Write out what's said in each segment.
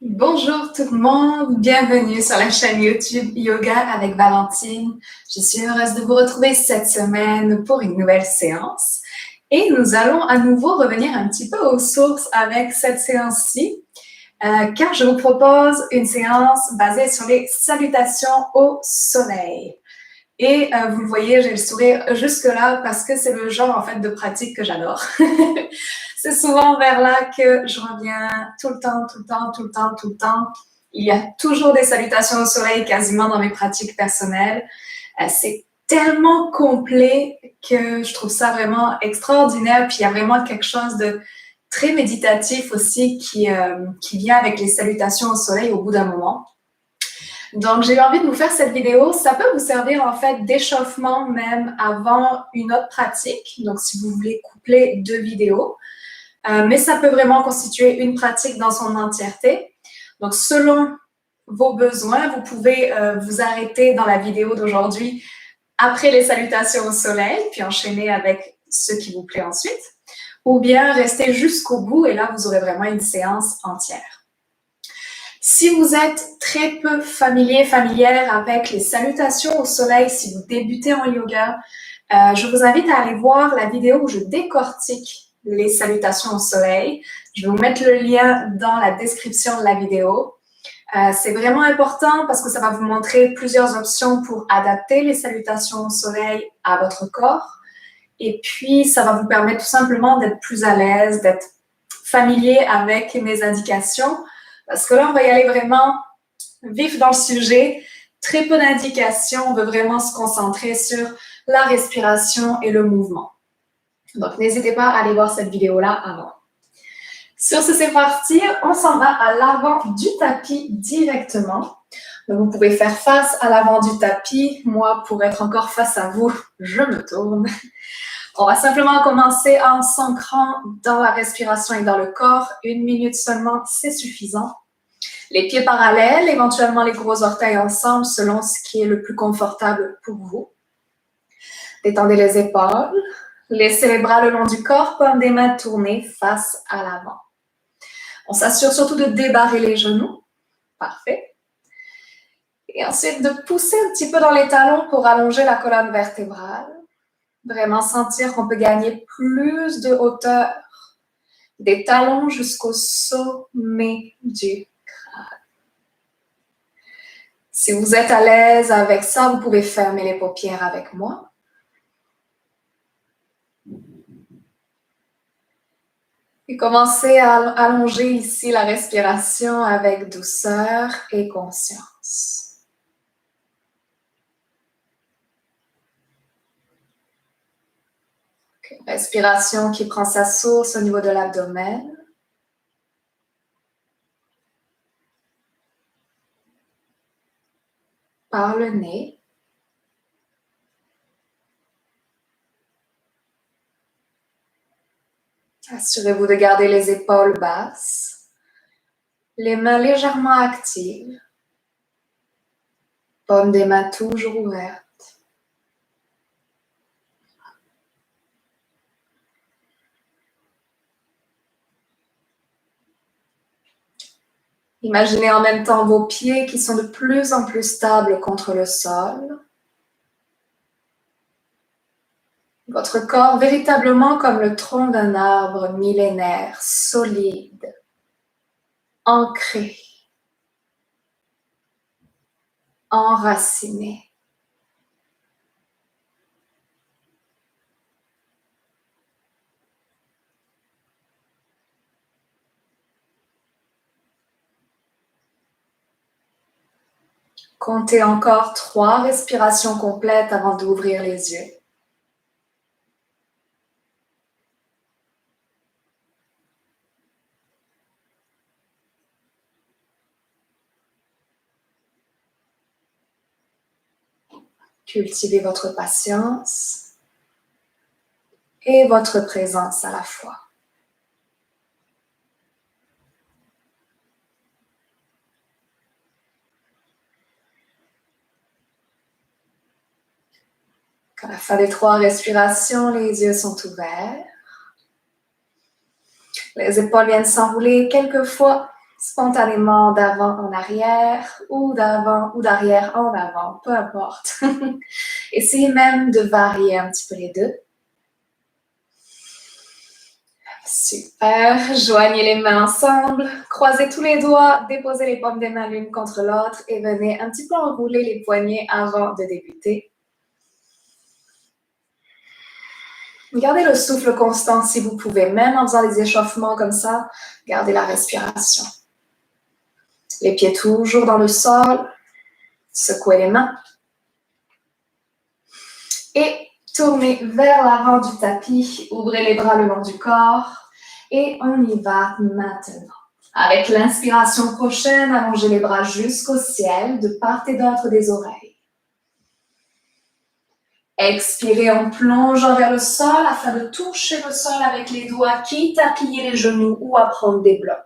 Bonjour tout le monde, bienvenue sur la chaîne YouTube Yoga avec Valentine. Je suis heureuse de vous retrouver cette semaine pour une nouvelle séance. Et nous allons à nouveau revenir un petit peu aux sources avec cette séance-ci, car je vous propose une séance basée sur les salutations au soleil. Et vous le voyez, j'ai le sourire jusque-là parce que c'est le genre en fait de pratique que j'adore. C'est souvent vers là que je reviens tout le temps. Il y a toujours des salutations au soleil quasiment dans mes pratiques personnelles. C'est tellement complet que je trouve ça vraiment extraordinaire. Puis il y a vraiment quelque chose de très méditatif aussi qui vient avec les salutations au soleil au bout d'un moment. Donc, j'ai eu envie de vous faire cette vidéo. Ça peut vous servir en fait d'échauffement même avant une autre pratique. Donc, si vous voulez coupler deux vidéos. Mais ça peut vraiment constituer une pratique dans son entièreté. Donc, selon vos besoins, vous pouvez vous arrêter dans la vidéo d'aujourd'hui après les salutations au soleil, puis enchaîner avec ce qui vous plaît ensuite, ou bien rester jusqu'au bout et là, vous aurez vraiment une séance entière. Si vous êtes très peu familière avec les salutations au soleil, si vous débutez en yoga, je vous invite à aller voir la vidéo où je décortique les salutations au soleil. Je vais vous mettre le lien dans la description de la vidéo. C'est vraiment important parce que ça va vous montrer plusieurs options pour adapter les salutations au soleil à votre corps. Et puis, ça va vous permettre tout simplement d'être plus à l'aise, d'être familier avec mes indications. Parce que là, on va y aller vraiment vif dans le sujet. Très peu d'indications. On veut vraiment se concentrer sur la respiration et le mouvement. Donc, n'hésitez pas à aller voir cette vidéo-là avant. Sur ce, c'est parti. On s'en va à l'avant du tapis directement. Donc, vous pouvez faire face à l'avant du tapis. Moi, pour être encore face à vous, je me tourne. On va simplement commencer en s'ancrant dans la respiration et dans le corps. 1 minute seulement, c'est suffisant. Les pieds parallèles, éventuellement les gros orteils ensemble selon ce qui est le plus confortable pour vous. Détendez les épaules. Laissez les bras le long du corps, paume des mains tournées face à l'avant. On s'assure surtout de débarrer les genoux. Parfait. Et ensuite, de pousser un petit peu dans les talons pour allonger la colonne vertébrale. Vraiment sentir qu'on peut gagner plus de hauteur des talons jusqu'au sommet du crâne. Si vous êtes à l'aise avec ça, vous pouvez fermer les paupières avec moi. Et commencez à allonger ici la respiration avec douceur et conscience. Okay. Respiration qui prend sa source au niveau de l'abdomen. Par le nez. Assurez-vous de garder les épaules basses, les mains légèrement actives, paume des mains toujours ouvertes. Imaginez en même temps vos pieds qui sont de plus en plus stables contre le sol. Votre corps véritablement comme le tronc d'un arbre millénaire, solide, ancré, enraciné. Comptez encore 3 respirations complètes avant d'ouvrir les yeux. Cultivez votre patience et votre présence à la fois. À la fin des 3 respirations, les yeux sont ouverts. Les épaules viennent s'enrouler quelques fois spontanément d'avant en arrière ou d'avant ou d'arrière en avant, peu importe. Essayez même de varier un petit peu les deux. Super, joignez les mains ensemble, croisez tous les doigts, déposez les paumes des mains l'une contre l'autre et venez un petit peu enrouler les poignets avant de débuter. Gardez le souffle constant si vous pouvez, même en faisant des échauffements comme ça, gardez la respiration. Les pieds toujours dans le sol, secouez les mains. Et tournez vers l'avant du tapis, ouvrez les bras le long du corps et on y va maintenant. Avec l'inspiration prochaine, allongez les bras jusqu'au ciel, de part et d'autre des oreilles. Expirez en plongeant vers le sol afin de toucher le sol avec les doigts, quitte à plier les genoux ou à prendre des blocs.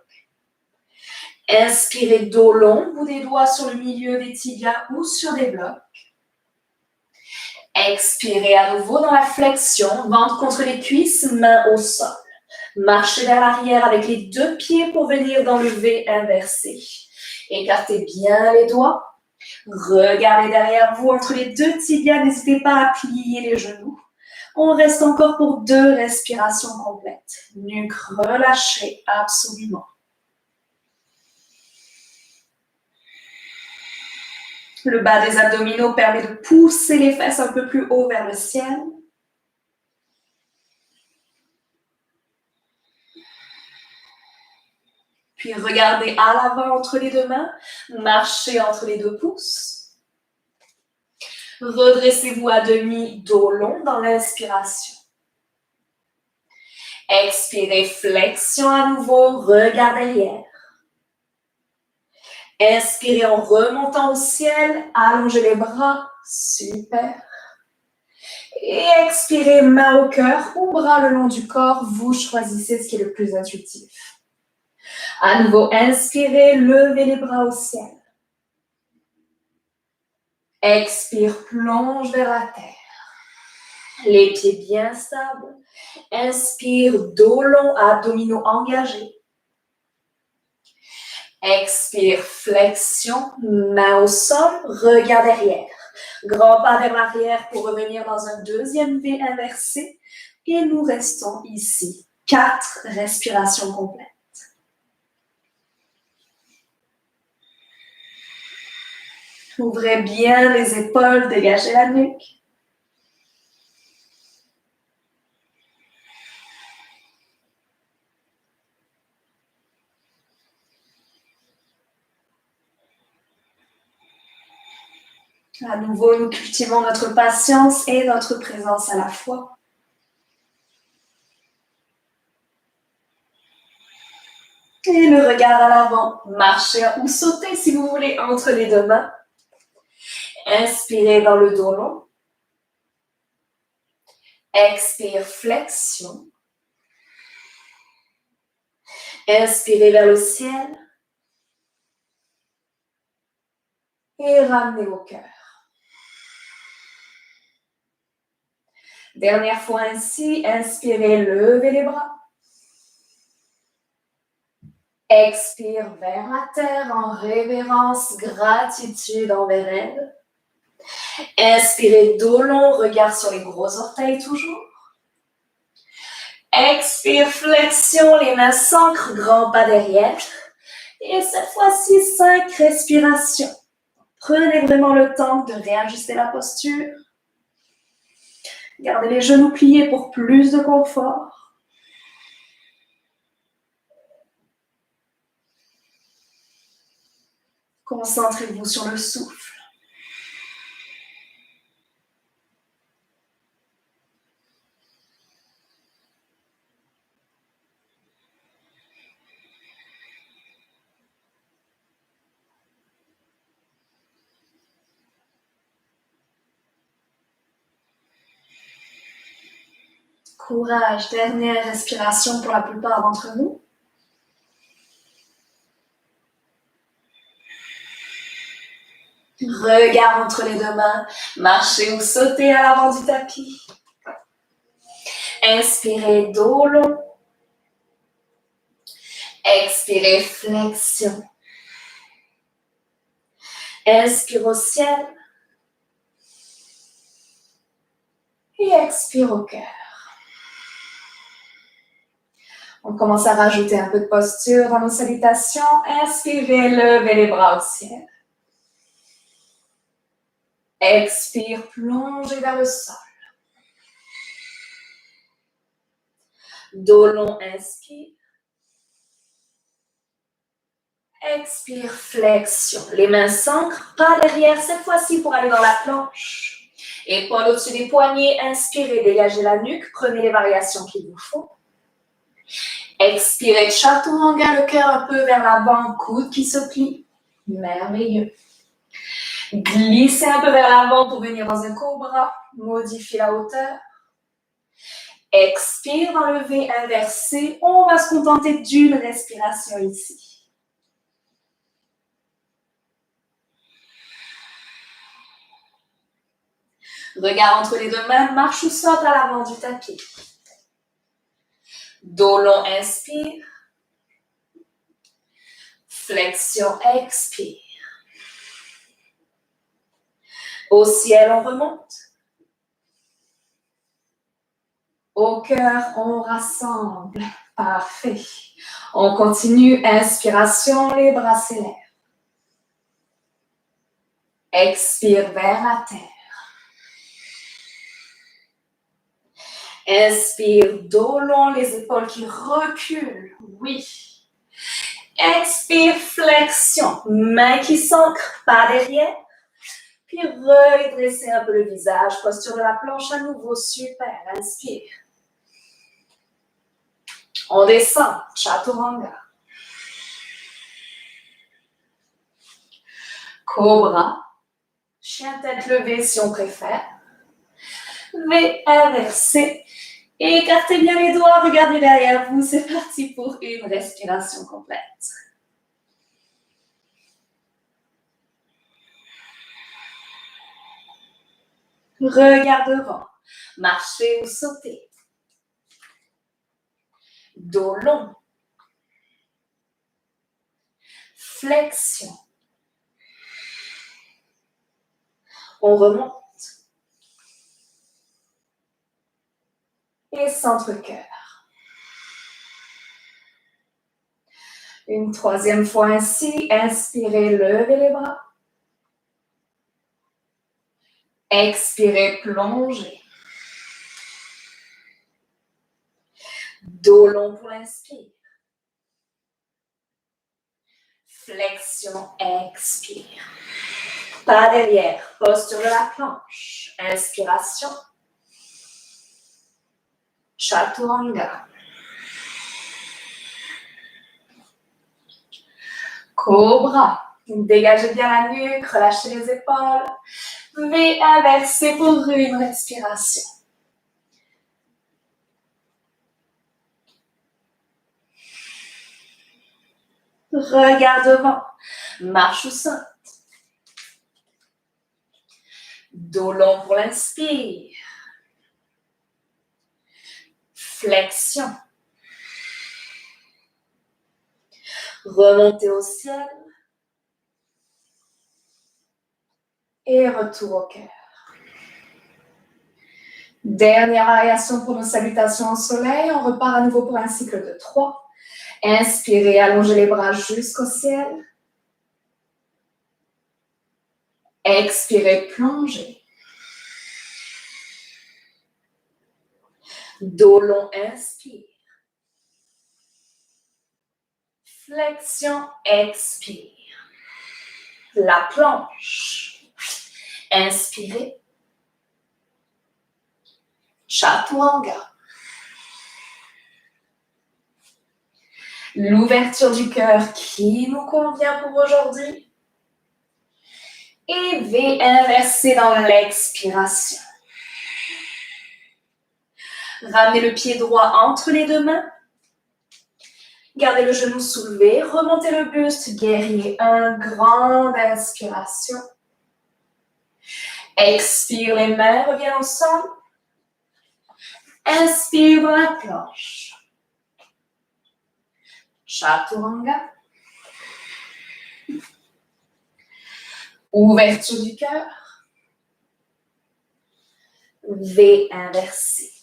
Inspirez dos long, bout des doigts sur le milieu des tibias ou sur des blocs. Expirez à nouveau dans la flexion, ventre contre les cuisses, mains au sol. Marchez vers l'arrière avec les deux pieds pour venir dans le V inversé. Écartez bien les doigts. Regardez derrière vous entre les deux tibias, n'hésitez pas à plier les genoux. On reste encore pour 2 respirations complètes. Nuque relâchée absolument. Le bas des abdominaux permet de pousser les fesses un peu plus haut vers le ciel. Puis regardez à l'avant entre les deux mains, marchez entre les 2 pouces. Redressez-vous à demi, dos long dans l'inspiration. Expirez, flexion à nouveau, regard derrière. Inspirez en remontant au ciel, allongez les bras, super. Et expirez, main au cœur ou bras le long du corps, vous choisissez ce qui est le plus intuitif. À nouveau, inspirez, levez les bras au ciel. Expire, plonge vers la terre. Les pieds bien stables. Inspire, dos long, abdominaux engagés. Expire, flexion, main au sol, regard derrière. Grand pas vers l'arrière pour revenir dans un deuxième V inversé. Et nous restons ici. 4 respirations complètes. Ouvrez bien les épaules, dégagez la nuque. À nouveau, nous cultivons notre patience et notre présence à la fois. Et le regard à l'avant, marchez ou sautez si vous voulez entre les deux mains. Inspirez dans le dos long. Expire, flexion. Inspirez vers le ciel. Et ramenez au cœur. Dernière fois ainsi, inspirez, levez les bras. Expire vers la terre en révérence, gratitude envers elle. Inspirez, dos long, regard sur les gros orteils toujours. Expire, flexion, les mains s'ancrent, grand pas derrière. Et cette fois-ci, 5 respirations. Prenez vraiment le temps de réajuster la posture. Gardez les genoux pliés pour plus de confort. Concentrez-vous sur le souffle. Courage, dernière respiration pour la plupart d'entre vous. Regard entre les deux mains, marchez ou sautez à l'avant du tapis. Inspirez, dos long. Expirez, flexion. Inspire au ciel. Et expire au cœur. On commence à rajouter un peu de posture dans nos salutations. Inspirez, levez les bras au ciel. Expire, plongez vers le sol. Dos long, inspire. Expire, flexion. Les mains s'ancrent, pas derrière, cette fois-ci pour aller dans la planche. Épaules au-dessus des poignets, inspirez, dégagez la nuque, prenez les variations qu'il vous faut. Expirez, chaturanga, le cœur un peu vers l'avant, coude qui se plie. Merveilleux. Glissez un peu vers l'avant pour venir dans un cobra. Modifiez la hauteur. Expire, enlever, inverser. On va se contenter d'une respiration ici. Regard entre les deux mains, marche ou saute à l'avant du tapis. Dos long, inspire. Flexion, expire. Au ciel, on remonte. Au cœur, on rassemble. Parfait. On continue. Inspiration, les bras s'élèvent. Expire vers la terre. Inspire, dos long, les épaules qui reculent. Oui. Expire, flexion. Mains qui s'ancrent, pas derrière. Puis redressez un peu le visage. Posture de la planche à nouveau. Super. Inspire. On descend. Chaturanga. Cobra. Chien tête levée si on préfère. V inversé. Écartez bien les doigts, regardez derrière vous. C'est parti pour une respiration complète. Regard devant. Marchez ou sautez. Dos long. Flexion. On remonte. Et centre-cœur. Une troisième fois ainsi. Inspirez, levez les bras. Expirez, plongez. Dos long pour l'inspire. Flexion, expire. Pas derrière, posture de la planche. Inspiration. Chaturanga. Cobra. Dégagez bien la nuque, relâchez les épaules. V inversé pour une respiration. Regard devant. Marche ou saute. Dos long pour l'inspire. Flexion. Remontez au ciel. Et retour au cœur. Dernière variation pour nos salutations au soleil. On repart à nouveau pour un cycle de 3. Inspirez, allongez les bras jusqu'au ciel. Expirez, plongez. Dos long, inspire. Flexion, expire. La planche. Inspirez. Chaturanga. L'ouverture du cœur qui nous convient pour aujourd'hui. Et V inversé dans l'expiration. Ramenez le pied droit entre les deux mains. Gardez le genou soulevé. Remontez le buste. Guerrier 1. Grande inspiration. Expire, les mains reviennent au sol. Inspire dans la planche. Chaturanga. Ouverture du cœur. V inversé.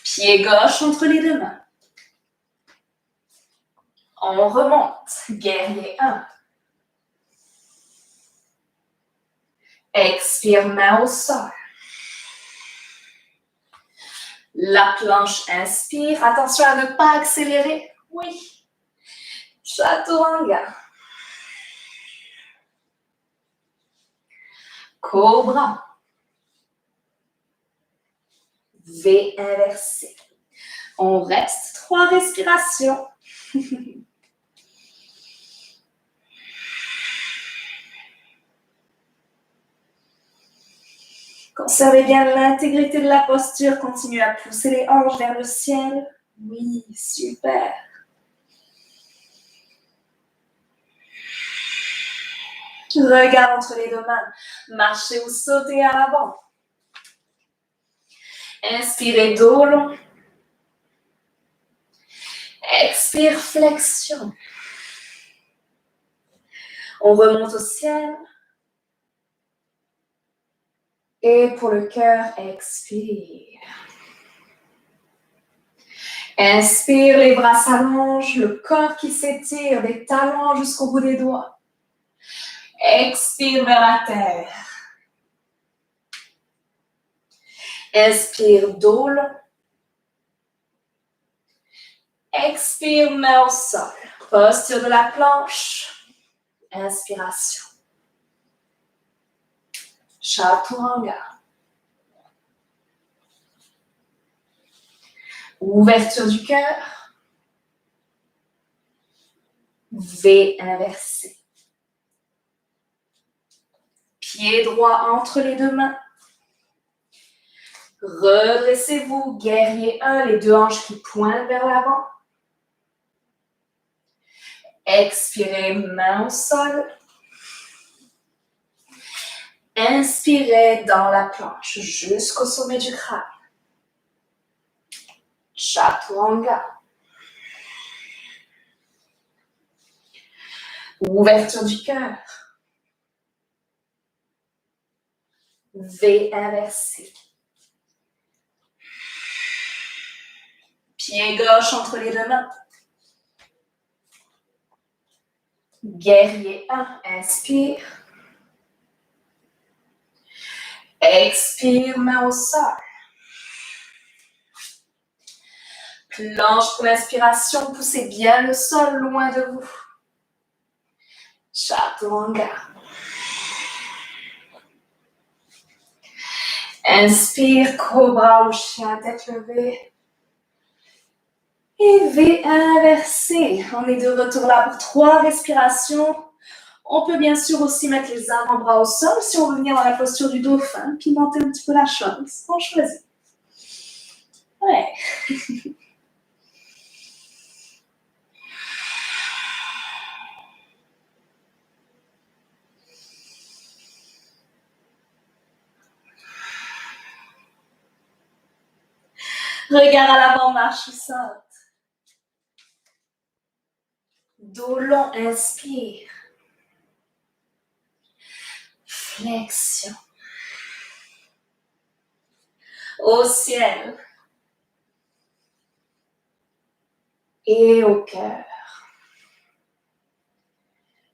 Pied gauche entre les deux mains. On remonte. Guerrier 1. Expire, main au sol. La planche inspire. Attention à ne pas accélérer. Oui. Chaturanga. Cobra. V inversé. On reste 3 respirations. Conservez bien l'intégrité de la posture. Continuez à pousser les hanches vers le ciel. Oui, super. Regard entre les deux mains. Marchez ou sautez à l'avant. Inspirez, dos long. Expire, flexion. On remonte au ciel. Et pour le cœur, expire. Inspire, les bras s'allongent, le corps qui s'étire, des talons jusqu'au bout des doigts. Expire vers la terre. Inspire, dos long. Expire, main au sol. Posture de la planche. Inspiration. Chaturanga. Ouverture du cœur. V inversé. Pied droit entre les deux mains. Redressez-vous, guerrier 1, les deux hanches qui pointent vers l'avant. Expirez, main au sol. Inspirez dans la planche jusqu'au sommet du crâne. Chaturanga. Ouverture du cœur. V inversé. Pied gauche entre les deux mains. Guerrier 1, inspire. Expire, main au sol. Planche pour l'inspiration, poussez bien le sol loin de vous. Chaturanga. Inspire, cobra ou chien, tête levée. Et V inversé. On est de retour là pour 3 respirations. On peut bien sûr aussi mettre les avant-bras au sol si on veut venir dans la posture du dauphin, pimenter un petit peu la chose. On choisit. Ouais. Regard à l'avant, marche ou saute. Dos long, inspire. Flexion. Au ciel. Et au cœur.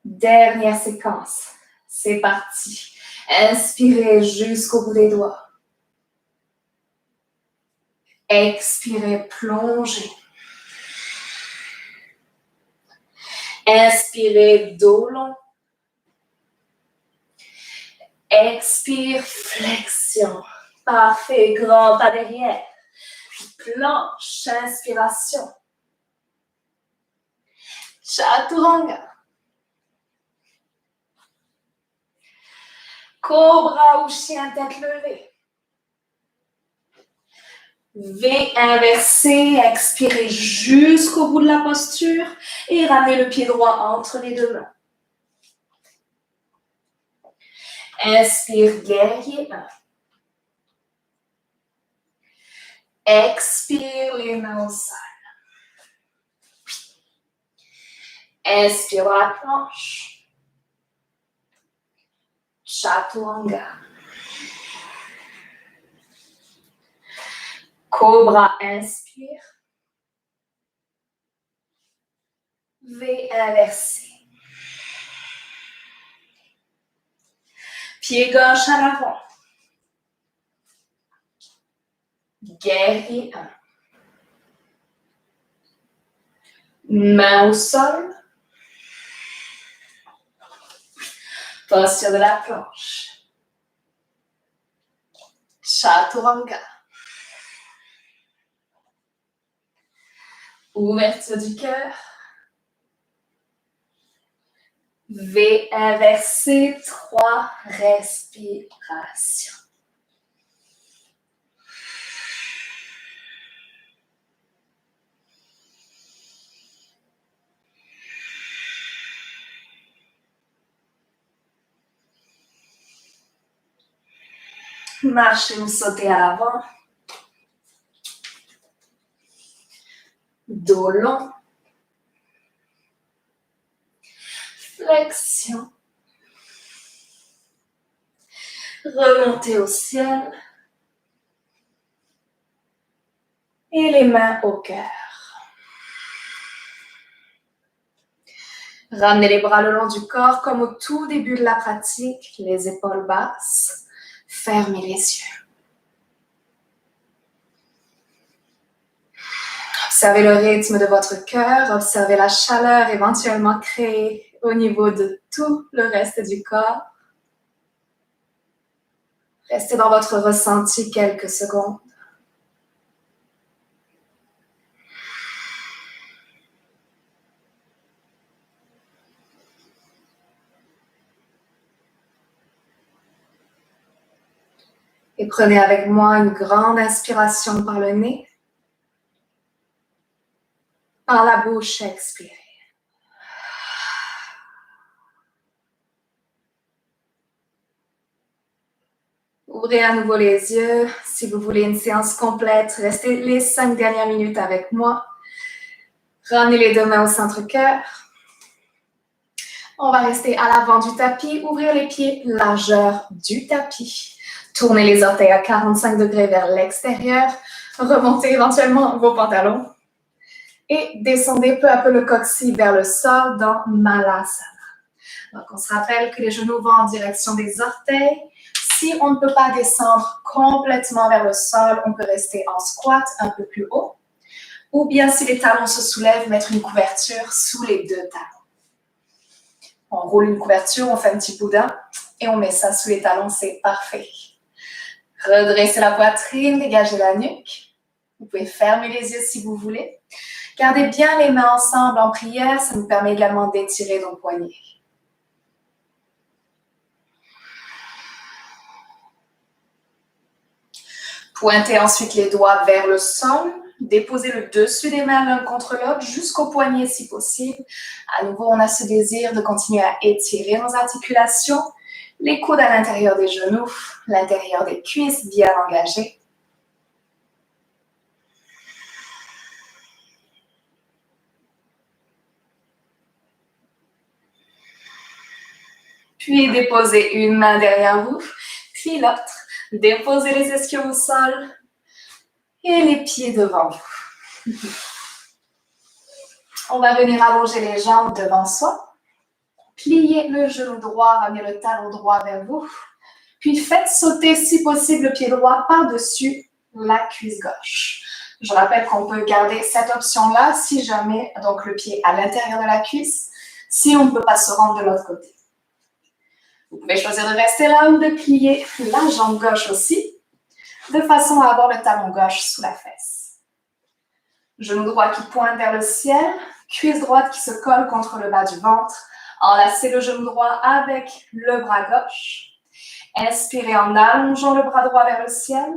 Dernière séquence. C'est parti. Inspirez jusqu'au bout des doigts. Expirez, plongez. Inspirez, dos long. Expire, flexion. Parfait, grand pas derrière. Planche, inspiration. Chaturanga. Cobra ou chien, tête levée. V inversé, expirez jusqu'au bout de la posture et ramenez le pied droit entre les deux mains. Inspire, guerrier 1. Expire, les mains au sol. Inspire dans la planche. Chaturanga. Cobra, inspire. V inversé. Pied gauche à l'avant. Guerrier 1. Main au sol. Posture de la planche. Chaturanga. Ouverture du cœur. V inversé, 3 respirations. Marchez ou sautez à l'avant. Dos long. Flexion. Remontez au ciel. Et les mains au cœur. Ramenez les bras le long du corps comme au tout début de la pratique, les épaules basses. Fermez les yeux. Observez le rythme de votre cœur, observez la chaleur éventuellement créée au niveau de tout le reste du corps. Restez dans votre ressenti quelques secondes. Et prenez avec moi une grande inspiration par le nez. Par la bouche, expirez. Ouvrez à nouveau les yeux. Si vous voulez une séance complète, restez les 5 dernières minutes avec moi. Ramenez les deux mains au centre-cœur. On va rester à l'avant du tapis, ouvrir les pieds, largeur du tapis. Tournez les orteils à 45 degrés vers l'extérieur. Remontez éventuellement vos pantalons. Et descendez peu à peu le coccyx vers le sol dans Malasana. Donc, on se rappelle que les genoux vont en direction des orteils. Si on ne peut pas descendre complètement vers le sol, on peut rester en squat un peu plus haut. Ou bien, si les talons se soulèvent, mettre une couverture sous les deux talons. On roule une couverture, on fait un petit boudin et on met ça sous les talons, c'est parfait. Redressez la poitrine, dégagez la nuque. Vous pouvez fermer les yeux si vous voulez. Gardez bien les mains ensemble en prière, ça nous permet également d'étirer nos poignets. Pointez ensuite les doigts vers le sol. Déposez le dessus des mains l'un contre l'autre jusqu'au poignet si possible. À nouveau, on a ce désir de continuer à étirer nos articulations. Les coudes à l'intérieur des genoux, l'intérieur des cuisses bien engagés. Puis déposez une main derrière vous, puis l'autre. Déposez les ischios au sol et les pieds devant vous. On va venir allonger les jambes devant soi. Pliez le genou droit, ramenez le talon droit vers vous. Puis faites sauter, si possible, le pied droit par-dessus la cuisse gauche. Je rappelle qu'on peut garder cette option-là si jamais, donc le pied à l'intérieur de la cuisse, si on ne peut pas se rendre de l'autre côté. Vous pouvez choisir de rester là ou de plier la jambe gauche aussi, de façon à avoir le talon gauche sous la fesse. Genou droit qui pointe vers le ciel, cuisse droite qui se colle contre le bas du ventre. Enlacez le genou droit avec le bras gauche. Inspirez en allongeant le bras droit vers le ciel.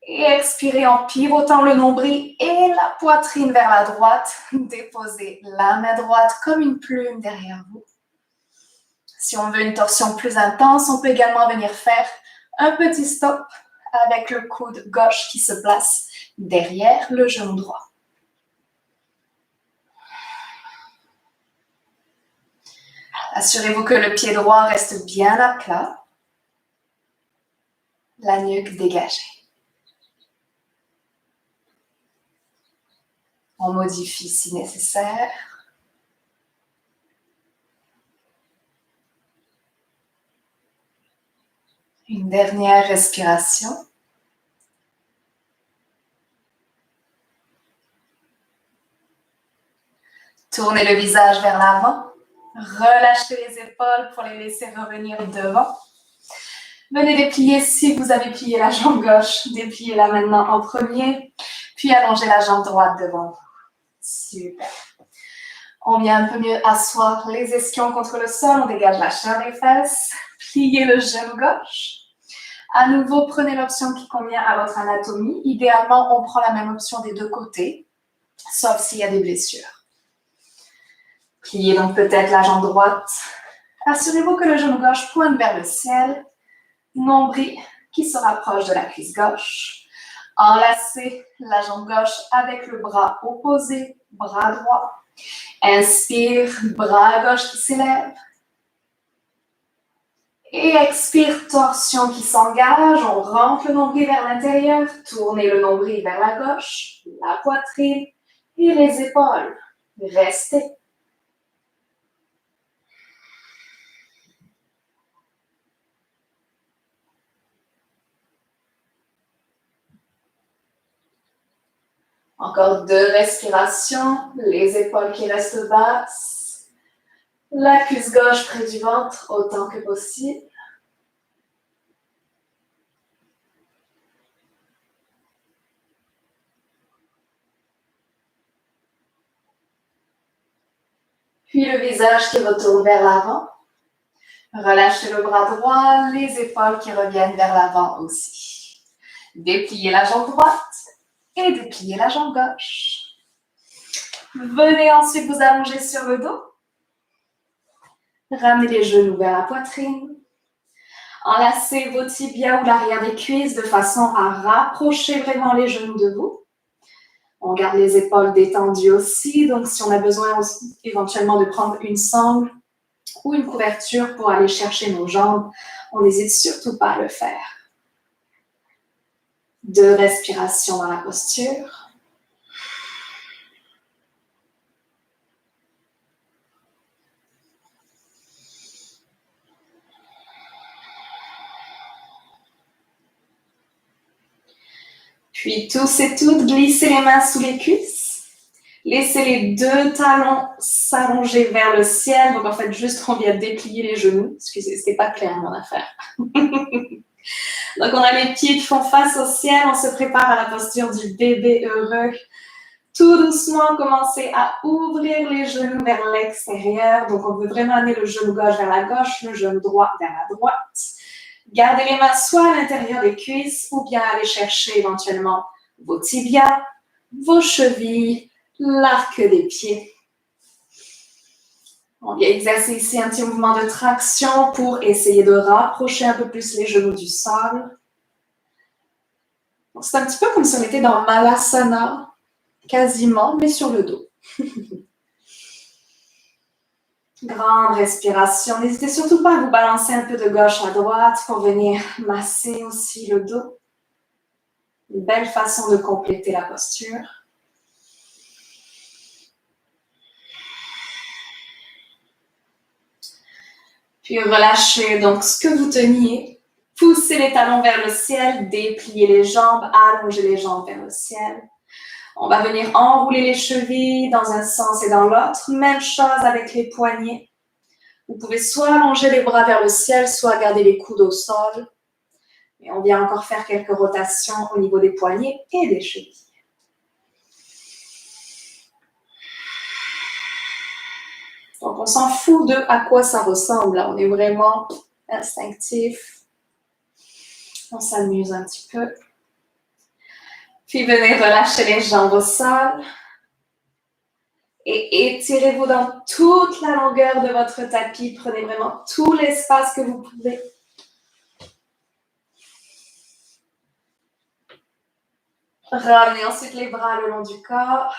Et expirez en pivotant le nombril et la poitrine vers la droite. Déposez la main droite comme une plume derrière vous. Si on veut une torsion plus intense, on peut également venir faire un petit stop avec le coude gauche qui se place derrière le genou droit. Assurez-vous que le pied droit reste bien à plat, la nuque dégagée. On modifie si nécessaire. Une dernière respiration. Tournez le visage vers l'avant. Relâchez les épaules pour les laisser revenir devant. Venez déplier si vous avez plié la jambe gauche. Dépliez-la maintenant en premier. Puis allongez la jambe droite devant vous. Super. On vient un peu mieux asseoir les ischions contre le sol. On dégage la chair des fesses. Pliez le genou gauche. À nouveau, prenez l'option qui convient à votre anatomie. Idéalement, on prend la même option des deux côtés, sauf s'il y a des blessures. Pliez donc peut-être la jambe droite. Assurez-vous que le genou gauche pointe vers le ciel. Nombril qui se rapproche de la cuisse gauche. Enlacez la jambe gauche avec le bras opposé, bras droit. Inspire, bras gauche qui s'élève. Et expire, torsion qui s'engage. On rentre le nombril vers l'intérieur. Tournez le nombril vers la gauche, la poitrine et les épaules. Restez. Encore 2 respirations. Les épaules qui restent basses. La cuisse gauche près du ventre autant que possible. Puis le visage qui retourne vers l'avant. Relâchez le bras droit, les épaules qui reviennent vers l'avant aussi. Dépliez la jambe droite et dépliez la jambe gauche. Venez ensuite vous allonger sur le dos. Ramenez les genoux vers la poitrine. Enlacez vos tibias ou l'arrière des cuisses de façon à rapprocher vraiment les genoux de vous. On garde les épaules détendues aussi, donc si on a besoin aussi, éventuellement de prendre une sangle ou une couverture pour aller chercher nos jambes, on n'hésite surtout pas à le faire. 2 respirations dans la posture. Puis tous et toutes, glissez les mains sous les cuisses. Laissez les 2 talons s'allonger vers le ciel. Donc en fait, juste on vient déplier les genoux. Excusez, c'était pas clair mon affaire. Donc on a les pieds qui font face au ciel. On se prépare à la posture du bébé heureux. Tout doucement, commencez à ouvrir les genoux vers l'extérieur. Donc on veut vraiment amener le genou gauche vers la gauche, le genou droit vers la droite. Gardez les mains soit à l'intérieur des cuisses ou bien aller chercher éventuellement vos tibias, vos chevilles, l'arc des pieds. On vient exercer ici un petit mouvement de traction pour essayer de rapprocher un peu plus les genoux du sol. C'est un petit peu comme si on était dans Malasana, quasiment, mais sur le dos. Grande respiration. N'hésitez surtout pas à vous balancer un peu de gauche à droite pour venir masser aussi le dos. Une belle façon de compléter la posture. Puis relâchez donc ce que vous teniez. Poussez les talons vers le ciel, dépliez les jambes, allongez les jambes vers le ciel. On va venir enrouler les chevilles dans un sens et dans l'autre. Même chose avec les poignets. Vous pouvez soit allonger les bras vers le ciel, soit garder les coudes au sol. Et on vient encore faire quelques rotations au niveau des poignets et des chevilles. Donc, on s'en fout de à quoi ça ressemble. Là. On est vraiment instinctif. On s'amuse un petit peu. Puis, venez relâcher les jambes au sol. Et étirez-vous dans toute la longueur de votre tapis. Prenez vraiment tout l'espace que vous pouvez. Ramenez ensuite les bras le long du corps.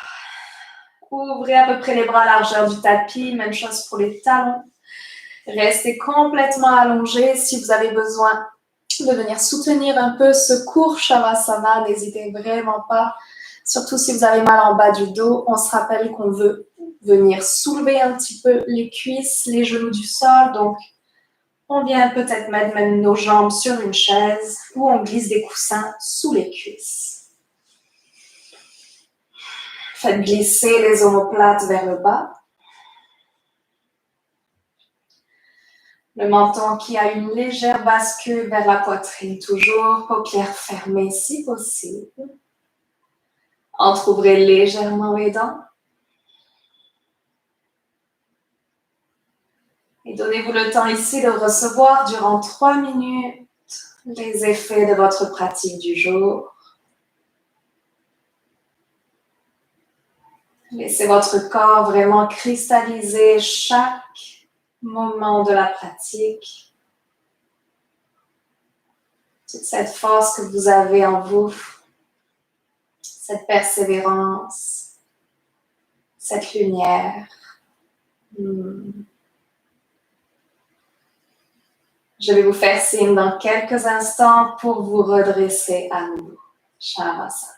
Ouvrez à peu près les bras à la largeur du tapis. Même chose pour les talons. Restez complètement allongé. Si vous avez besoin de venir soutenir un peu ce court Shavasana, n'hésitez vraiment pas. Surtout si vous avez mal en bas du dos, on se rappelle qu'on veut venir soulever un petit peu les cuisses, les genoux du sol. Donc, on vient peut-être mettre même nos jambes sur une chaise ou on glisse des coussins sous les cuisses. Faites glisser les omoplates vers le bas. Le menton qui a une légère bascule vers la poitrine toujours, paupières fermées si possible. Entrouvrez légèrement les dents. Et donnez-vous le temps ici de recevoir durant 3 minutes les effets de votre pratique du jour. Laissez votre corps vraiment cristalliser chaque moment de la pratique. Toute cette force que vous avez en vous, cette persévérance, cette lumière. Je vais vous faire signe dans quelques instants pour vous redresser à nouveau. Shavasana.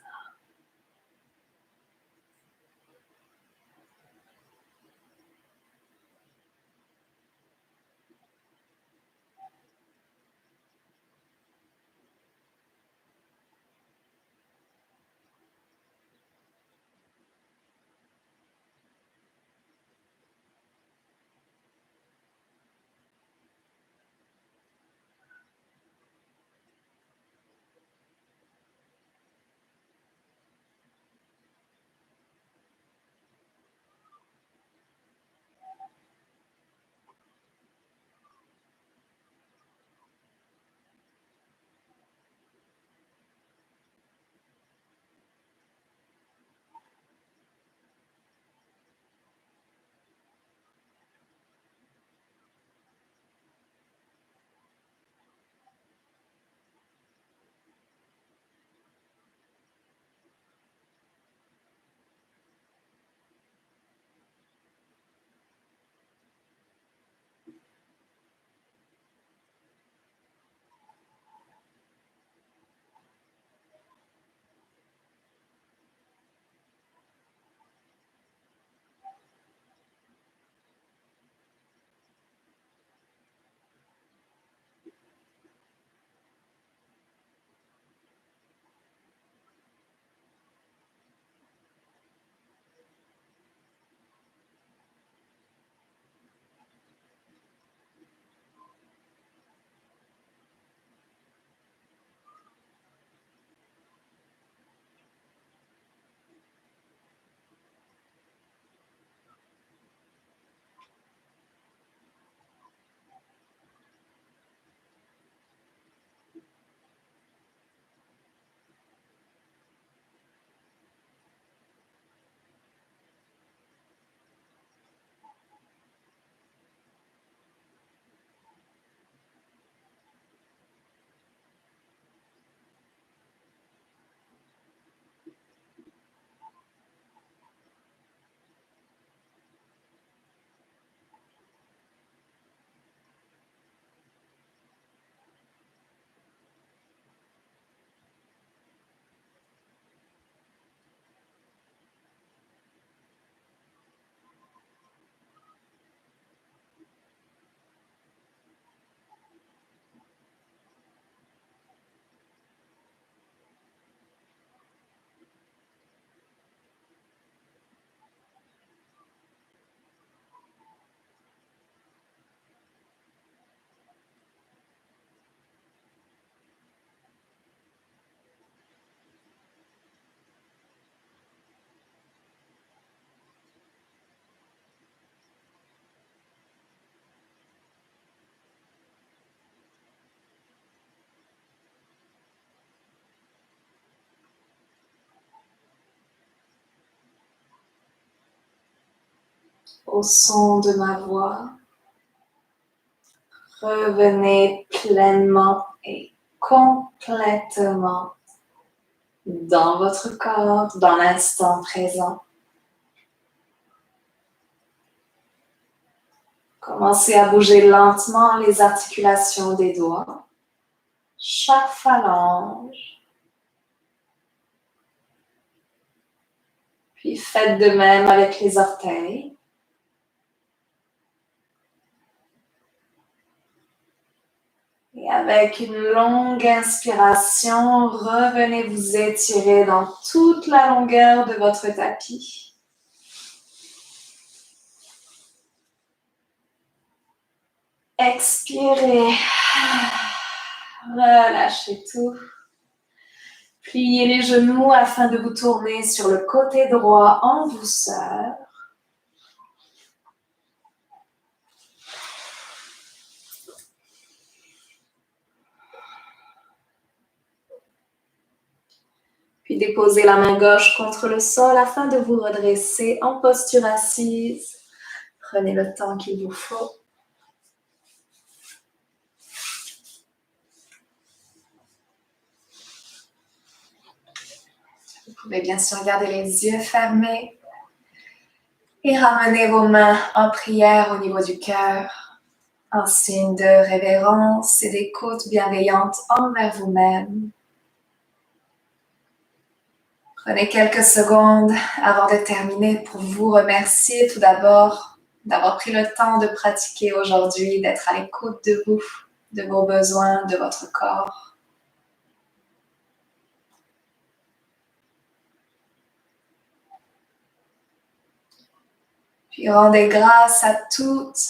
Au son de ma voix, revenez pleinement et complètement dans votre corps, dans l'instant présent. Commencez à bouger lentement les articulations des doigts, chaque phalange. Puis faites de même avec les orteils. Et avec une longue inspiration, revenez vous étirer dans toute la longueur de votre tapis. Expirez. Relâchez tout. Pliez les genoux afin de vous tourner sur le côté droit en douceur. Puis déposez la main gauche contre le sol afin de vous redresser en posture assise. Prenez le temps qu'il vous faut. Vous pouvez bien sûr garder les yeux fermés et ramener vos mains en prière au niveau du cœur, en signe de révérence et d'écoute bienveillante envers vous-même. Prenez quelques secondes avant de terminer pour vous remercier tout d'abord d'avoir pris le temps de pratiquer aujourd'hui, d'être à l'écoute de vous, de vos besoins, de votre corps. Puis rendez grâce à toutes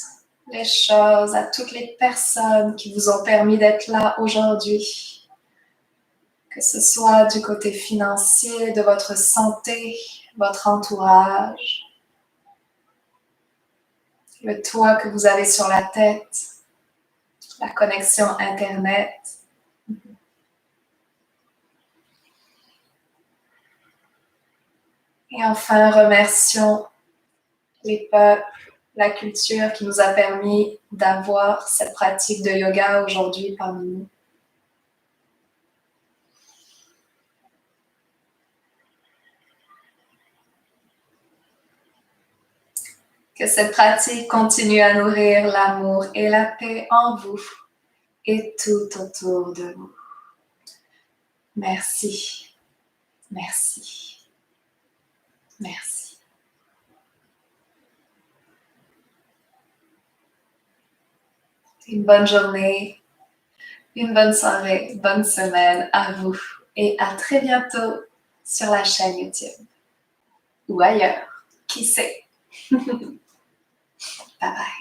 les choses, à toutes les personnes qui vous ont permis d'être là aujourd'hui. Que ce soit du côté financier, de votre santé, votre entourage, le toit que vous avez sur la tête, la connexion Internet. Et enfin, remercions les peuples, la culture qui nous a permis d'avoir cette pratique de yoga aujourd'hui parmi nous. Que cette pratique continue à nourrir l'amour et la paix en vous et tout autour de vous. Merci, merci, merci. Une bonne journée, une bonne soirée, bonne semaine à vous et à très bientôt sur la chaîne YouTube ou ailleurs, qui sait. Bye bye.